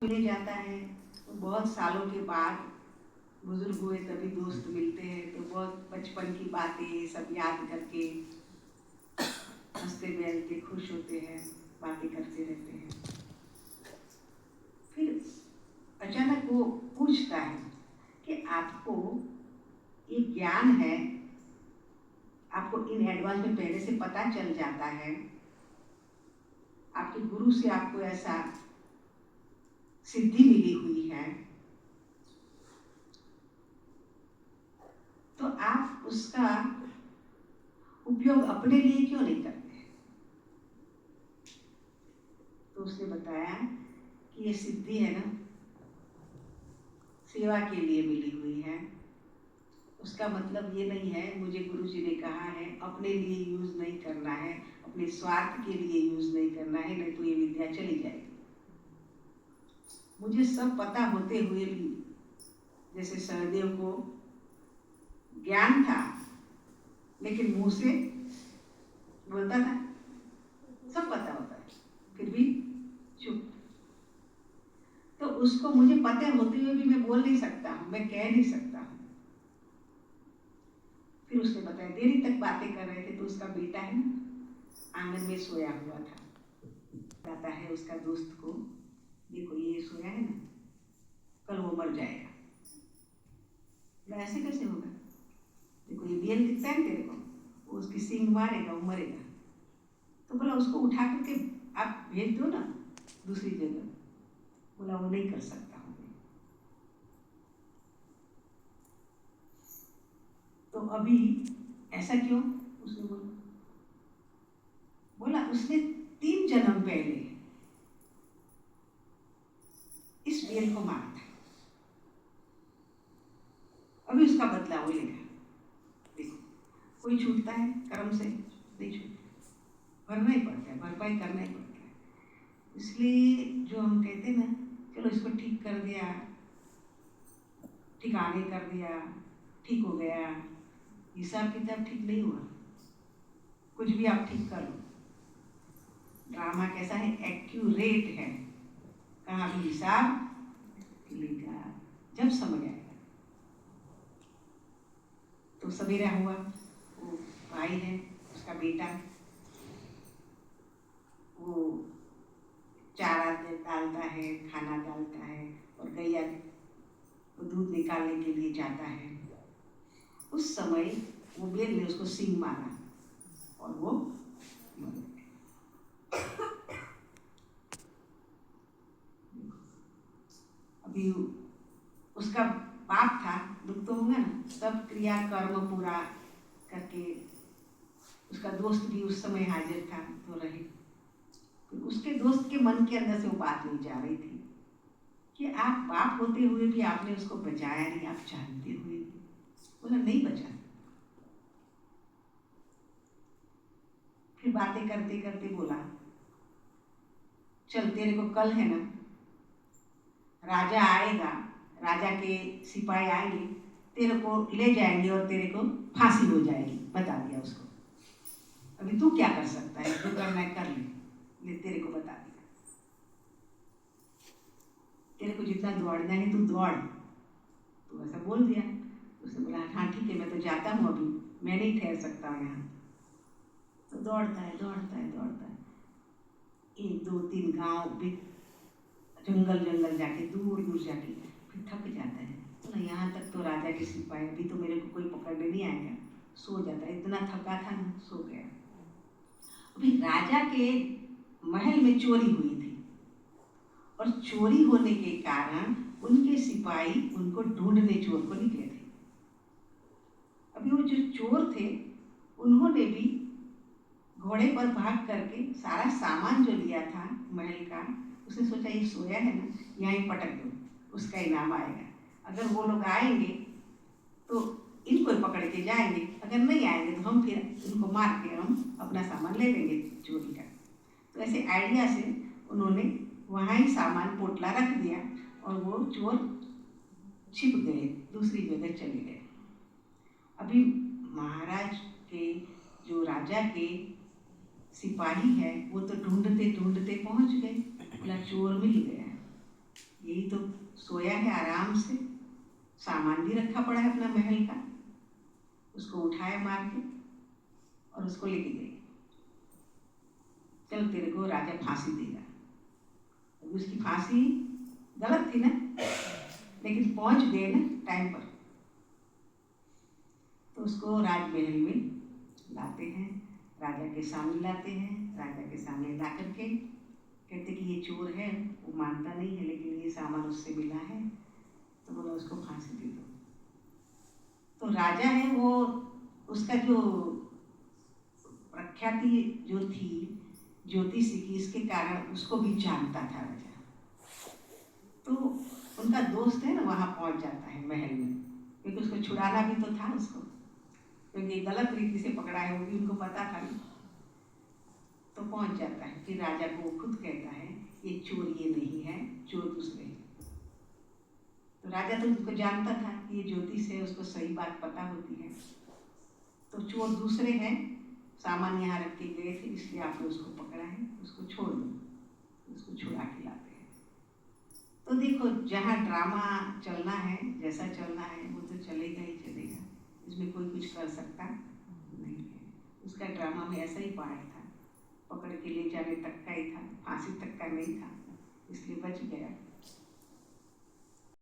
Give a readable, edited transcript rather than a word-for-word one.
मिलने जाता है तो बहुत सालों के बाद बुजुर्ग हुए तभी दोस्त मिलते हैं, तो बहुत बचपन की बातें सब याद करके हंसते खेलते खुश होते हैं, बातें करते रहते हैं। फिर अचानक वो पूछता है कि आपको ये ज्ञान है, आपको इन एडवांस में पहले से पता चल जाता है, आपके गुरु से आपको ऐसा सिद्धि मिली हुई है, तो आप उसका उपयोग अपने लिए क्यों नहीं करते? तो उसने बताया कि ये सिद्धि है ना, सेवा के लिए मिली हुई है। उसका मतलब ये नहीं है, मुझे गुरुजी ने कहा है अपने लिए यूज नहीं करना है, अपने स्वार्थ के लिए यूज नहीं करना है, नहीं तो ये विद्या चली जाएगी। मुझे सब पता होते हुए भी, जैसे सहदेव को ज्ञान था लेकिन मुंह से बोलता था, सब पता होता है फिर भी चुप। तो उसको मुझे पता होते हुए भी मैं बोल नहीं सकता हूँ, मैं कह नहीं सकता हूँ। फिर उसने बताया, देरी तक बातें कर रहे थे तो उसका बेटा है ना आंगन में सोया हुआ था, कहता है उसका दोस्त को, देखो ये सोया है ना, कल वो मर जाएगा। बोला ऐसे कैसे होगा? देखो ये बेल दिखता है तेरे को, वो उसकी सींग मारेगा, वो मरेगा। तो बोला उसको उठा करके आप भेज दो ना दूसरी जगह। बोला वो नहीं कर सकता हूँ मैं। तो अभी ऐसा क्यों? उसने बोला उसने 3 जन्म पहले इस बेल को मारा था, अभी उसका बदला वो लेगा। देखो कोई छूटता है कर्म से? नहीं छूटता, भरना ही पड़ता है, भरपाई करना ही पड़ता है। इसलिए जो हम कहते हैं ना, चलो इसको ठीक कर दिया, ठिकाने कर दिया, ठीक हो गया, हिसाब किताब ठीक नहीं हुआ। कुछ भी आप ठीक कर लो, ड्रामा कैसा है, एक्यूरेट है, कहाँ भी हिसाब लेगा, जब समझ आएगा। तो सवेरा हुआ, वो भाई है उसका बेटा, वो चारा डालता है, खाना डालता है, और गैया वो दूध निकालने के लिए जाता है। उस समय वो बेल ने उसको सींग मारा और वो मर गया। अभी उसका बाप था, दुख तो होगा ना, सब क्रिया कर्म पूरा करके उसका दोस्त भी उस समय हाजिर था तो रहे। तो उसके दोस्त के मन के अंदर से वो बात नहीं जा रही थी कि आप बाप होते हुए भी आपने उसको बचाया नहीं, आप जानते हुए भी। बोला नहीं बचा। फिर बातें करते करते बोला, चल तेरे को कल है ना, राजा आएगा, राजा के सिपाही आएंगे, तेरे को ले जाएंगे और तेरे को फांसी हो जाएगी। बता दिया उसको, अभी तू क्या कर सकता है, जो करना है कर ले तेरे को बता दिया। तेरे को जितना दौड़ना है तू दौड़, तो ऐसा बोल दिया। उसने बोला हाँ ठीक है, मैं तो जाता हूँ, अभी मैं नहीं ठहर सकता हूँ यहाँ। तो दौड़ता है दौड़ता है दौड़ता है, 1 2 3 गांव भी, जंगल जंगल जाके दूर दूर जाके फिर थक जाता है। बोला यहाँ तक तो राजा के सिपाही, अभी तो मेरे को कोई पकड़ने नहीं आएगा। सो जाता है, इतना थका था ना, सो गया। अभी राजा के महल में चोरी हुई थी, और चोरी होने के कारण उनके सिपाही उनको ढूंढने चोर को निकले थे। अभी वो जो चोर थे उन्होंने भी घोड़े पर भाग करके सारा सामान जो लिया था महल का, उसने सोचा ये सोया है ना, यहाँ ही पटक दो, उसका इनाम आएगा। अगर वो लोग आएंगे तो इनको पकड़ के जाएंगे, अगर नहीं आएंगे तो हम फिर इनको मार के हम अपना सामान ले लेंगे चोरी का। तो ऐसे आइडिया से उन्होंने वहाँ ही सामान पोटला रख दिया और वो चोर छिप गए, दूसरी जगह चले गए। अभी महाराज के जो राजा के सिपाही है वो तो ढूंढते ढूंढते पहुंच गए। बोला चोर मिल गया, सोया है आराम से, सामान भी रखा पड़ा है अपना महल का, उसको उठाया मार के और उसको लेके गई। चल तेरे को राजा फांसी देगा। अभी उसकी फांसी गलत थी ना, लेकिन पहुंच गए ना टाइम पर। तो उसको राजमहल में लाते हैं, राजा के सामने लाते हैं। राजा के सामने ला करके कहते कि ये चोर है, वो मानता नहीं है, लेकिन ये सामान उससे मिला है, तो बोला उसको फांसी दे दो। तो राजा है वो, उसका जो प्रख्याति जो थी ज्योतिषी की, इसके कारण उसको भी जानता था राजा। तो उनका दोस्त है ना वहाँ पहुँच जाता है महल में, क्योंकि उसको छुड़ाना भी तो था उसको, क्योंकि गलत रीति से पकड़ा है, वो भी उनको पता था। तो पहुँच जाता है, फिर राजा को खुद कहता है ये चोर ये नहीं है, चोर दूसरे हैं। तो राजा तो उनको जानता था कि ये ज्योतिष है, उसको सही बात पता होती है। तो चोर दूसरे हैं, सामान यहाँ रख के गए थे, इसलिए आपने उसको पकड़ा है, उसको छोड़ दो। उसको छुड़ा के लाते हैं। तो देखो जहाँ ड्रामा चलना है, जैसा चलना है वो तो चलेगा ही चलेगा, इसमें कोई कुछ कर सकता नहीं है। उसका ड्रामा में ऐसा ही पार्ट था, पकड़ के ले जाने तक का ही था, फांसी तक का नहीं था, इसलिए बच गया।